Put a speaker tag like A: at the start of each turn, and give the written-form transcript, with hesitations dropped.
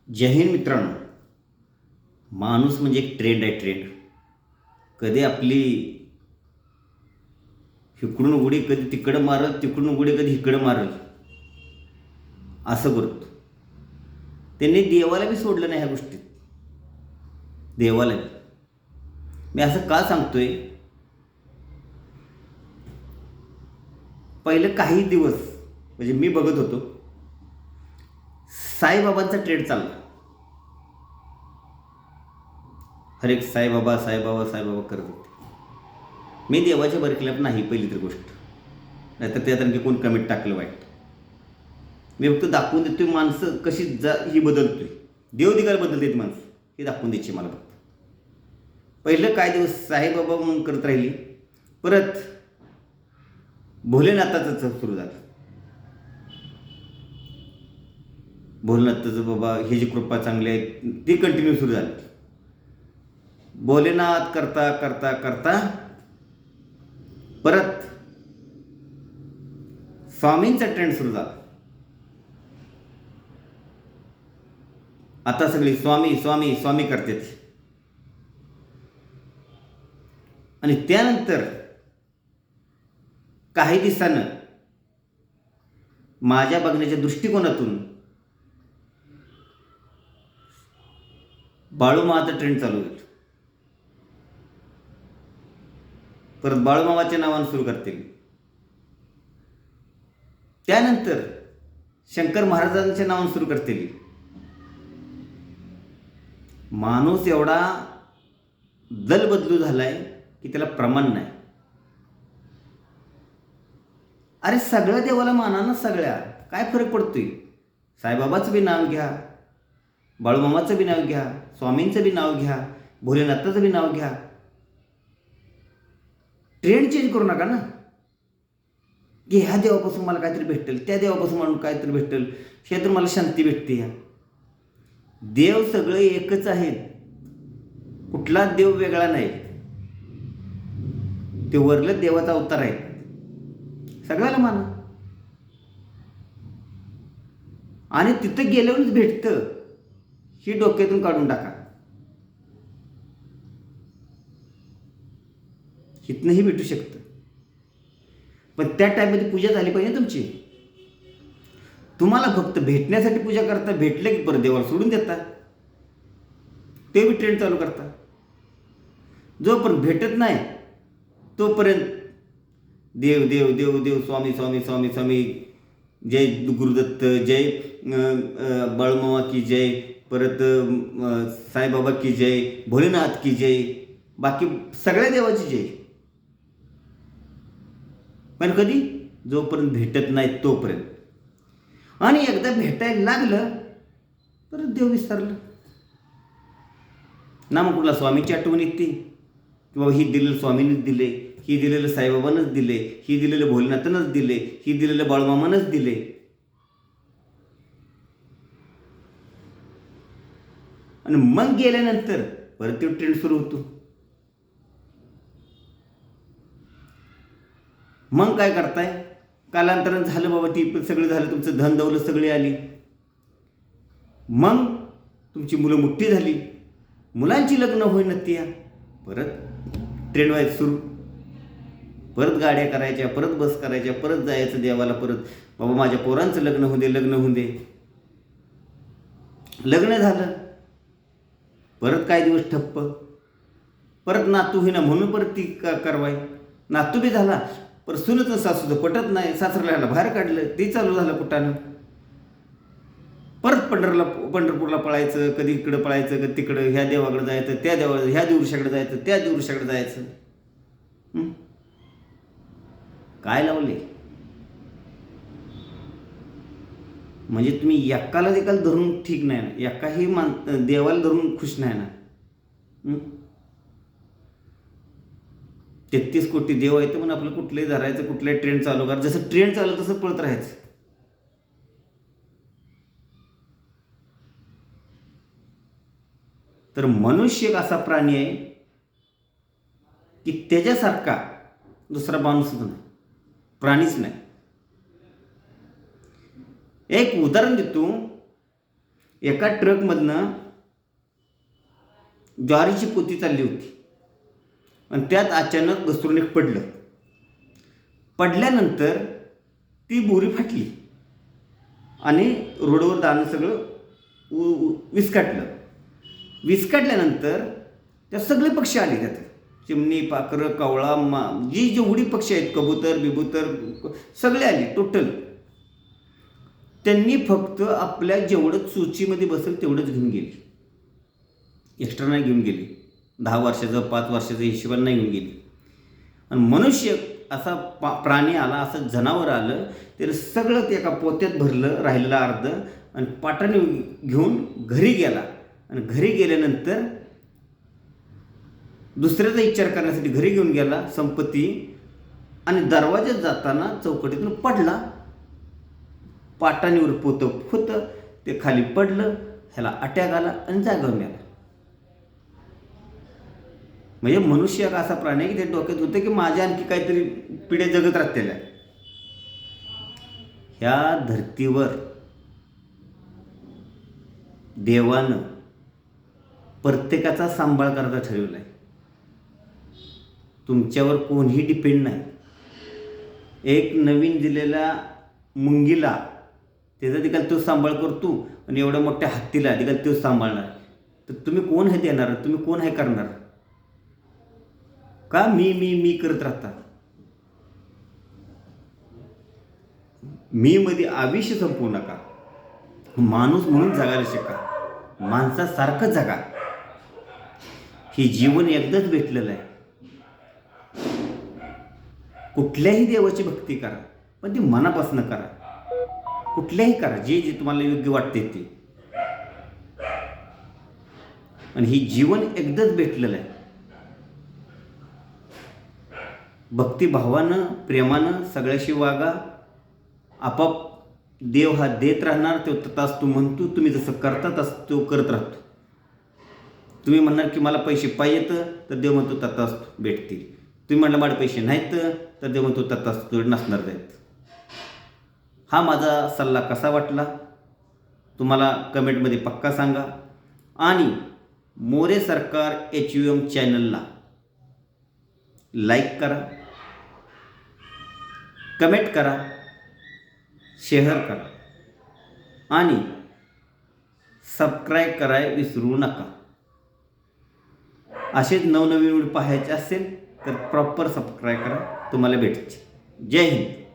A: जय हिंद मित्रांनो. माणूस म्हणजे एक ट्रेंड आहे. ट्रेंड कधी आपली इकडून उडी कधी तिकडं मारल, तिकडून उडी कधी इकडं मारल, असं करतो. त्यांनी देवाला बी सोडलं नाही ह्या गोष्टीत. देवाला बी मी असं का सांगतोय, पहिलं काही दिवस म्हणजे मी बघत होतो साईबाबांचा ट्रेंड चालला. हर एक साईबाबा साईबाबा साईबाबा करत होते. मी देवाच्या बरकल्यात नाही, पहिली तर गोष्ट. नाहीतर त्यात आणखी कोण कमेंट टाकलं वाईट. मी फक्त दाखवून देतोय माणसं कशी ही बदलतोय. देव दिगाला बदलतात माणसं, हे दाखवून द्यायची मला फक्त. पहिलं काय दिवस साईबाबा म्हणून करत राहिली, परत भोलेनाथाचं सुरू झालं. भोलेनाथाचं बाबा हे जी कृपा चांगली आहे ती कंटिन्यू सुरू झाली. भोलेनाथ करता करता करता परत स्वामींचा ट्रेंड सुरू झाला. आता सगळी स्वामी स्वामी स्वामी करतात. आणि त्यानंतर काही दिवसानं माझ्या बघण्याच्या दृष्टिकोनातून बाळूमामाचा ट्रेंड चालू होईल. परत बाळूमामाच्या नावानं सुरू करतील. त्यानंतर शंकर महाराजांच्या नावानं सुरू करतील. माणूस एवढा दल बदलू झालाय की त्याला प्रमाण नाही. अरे सगळ्या देवाला माना ना, सगळ्या काय फरक पडतोय. साईबाबाचं बी नाव घ्या, बाळूमामाचं बी नाव घ्या, स्वामींचं बी नाव घ्या, भोलेनाथाचं बी नाव घ्या. ट्रेंड चेंज करू नका ना, की ह्या देवापासून मला काहीतरी भेटेल, त्या देवापासून मला काहीतरी भेटेल, हे तर मला शांती भेटते. देव सगळे एकच आहेत, कुठलाच देव वेगळा नाही. ते वरलं देवाचा अवतार आहे, सगळ्याला माना. आणि तिथं गेल्यावरच भेटतं ही डोक्यातून काढून टाका. इथनंही भेटू शकतं, पण त्या टाईममध्ये पूजा झाली पाहिजे तुमची. तुम्हाला फक्त भेटण्यासाठी पूजा करता, भेटले की परत देवाला सोडून देता. ते बी ट्रेंड चालू करता. जोपर्यंत भेटत नाही तोपर्यंत देव देव देव देव स्वामी स्वामी स्वामी स्वामी, जय गुरुदत्त, जय बाळूमामा की जय, परत साईबाबा की जय, भोलेनाथ की जय, बाकी सगळ्या देवाची जय. पण कधी? जोपर्यंत भेटत नाही तोपर्यंत. आणि एकदा भेटायला लागलं परत देव विसरलं ना. मग कुठला स्वामीची आठवण येते की बाबा ही दिलेलं स्वामीनेच दिले, ही दिलेलं साईबाबानंच दिले, ही दिलेलं भोलेनाथानंच दिले, ही दिलेलं बाळूमामानंच दिले. आणि मग गेल्यानंतर परत तो ट्रेंड सुरू होतो. मग काय करताय? कालांतरण झालं बाबा, ती सगळं झालं, तुमचं धन दौलत सगळी आली. मग तुमची मुलं मोठी झाली, मुलांची लग्न होईन ती, परत ट्रेंड व्हायचं सुरू. परत गाड्या करायच्या, परत बस करायच्या, परत जायचं देवाला. परत बाबा माझ्या पोरांचं लग्न होऊ दे, लग्न होऊ दे. लग्न झालं परत काही दिवस ठप्प. परत नातू होईना म्हणून परत ती करवाय. नातू बी झाला परत सुनचं सासूचं पटत नाही, सासऱ्याला बाहेर काढलं, ते चालू झालं कुठानं. परत पंढरपूरला पळायचं, कधी इकडं पळायचं, कधी तिकडं, ह्या देवाकडे जायचं, त्या देवाकडे, ह्या दिवसाकडे जायचं, त्या दिवसाकडे जायचं. काय लावले? म्हणजे तुम्ही एकाला एकाला धरून ठीक नाही ना, एकाही देवाला धरून खुश नाही ना. 33 कोटी देव आहेत म्हणून आपलं कुठलंही धरायचं, कुठलंही ट्रेंड चालू करा. जसं ट्रेंड चालू तसं पळत राहायचं. तर मनुष्य एक असा प्राणी आहे की त्याच्यासारखा दुसरा माणूसच नाही, प्राणीच नाही. एक उदाहरण देतो. एका ट्रकमधनं ज्वारीची पोती चालली होती आणि त्यात अचानक घसरून एक पडलं. पडल्यानंतर ती बोरी फाटली आणि रोडवर दाणं सगळं विस्कटलं. विस्कटल्यानंतर त्या सगळे पक्षी आले त्यात, चिमणी, पाखरं, कावळा, जी जेवढी पक्षी आहेत, कबूतर बिबूतर सगळे आले टोटल. त्यांनी फक्त आपल्या जेवढं सूचीमध्ये बसेल तेवढंच घेऊन गेली, एक्स्ट्रा नाही घेऊन गेली. 10 वर्षाचं 5 वर्षाचं हिशोबाने नाही घेऊन गेली. आणि मनुष्य असा प्राणी आला, असं जनावर आलं, तर सगळं ते एका पोत्यात भरलं, राहिलेलं अर्ध, आणि पाटाने घेऊन घरी गेला. आणि घरी गेल्यानंतर दुसऱ्याचा विचार करण्यासाठी घरी घेऊन गेला संपत्ती, आणि दरवाज्यात जाताना चौकटीतून पडला. पाटाणीवर पोतं होतं, ते खाली पडलं, ह्याला अटॅक आला आणि जागेवर मेला. म्हणजे मनुष्य एक असा प्राणी आहे की ते डोक्यात होतं की माझ्या आणखी काहीतरी पिढ्या जगत राहतेल्या. ह्या धर्तीवर देवानं प्रत्येकाचा सांभाळ करायचा ठरवला आहे. तुमच्यावर कोणीही डिपेंड नाही. एक नवीन दिलेल्या मुंगीला त्याचा देखील तो सांभाळ करतो, आणि एवढ्या मोठ्या हत्तीला देखील तो सांभाळणार. तर तुम्ही कोण हे देणार? तुम्ही कोण हे करणार? का मी करत राहता? मी मध्ये आयुष्य संपवू नका. माणूस म्हणून जगायला शिका, माणसासारखं जगा. हे जीवन एकदाच भेटलेलं आहे. कुठल्याही देवाची भक्ती करा, पण ती मनापासून करा. कुठल्याही करा, जे जे तुम्हाला योग्य वाटते ते. आणि हे जीवन एकदाच भेटलेलं आहे. भक्तिभावानं, प्रेमानं सगळ्याशी वागा. आपाप देव हा देत राहणार, तो तथास्तु म्हणतो. तुम्ही जसं करता तसं तो करत राहतो. तुम्ही म्हणणार की मला पैसे पाहिजेत, तर देव म्हणतो तथास्तु भेटतील. तुम्ही म्हणलं माझे पैसे नाहीत, तर देव म्हणतो तथास्तु नसणार आहेत. हा माझा सल्ला कसा वाटला तुम्हाला कमेंटमध्ये पक्का सांगा. आणि मोरे सरकार HUM चॅनलला लाईक करा, कमेंट करा, शेअर करा आणि सबस्क्राईब करायला विसरू नका. असेच नवनवीन व्हिडिओ पाहायचे असेल तर प्रॉपर सबस्क्राईब करा, तुम्हाला भेटेल. जय हिंद.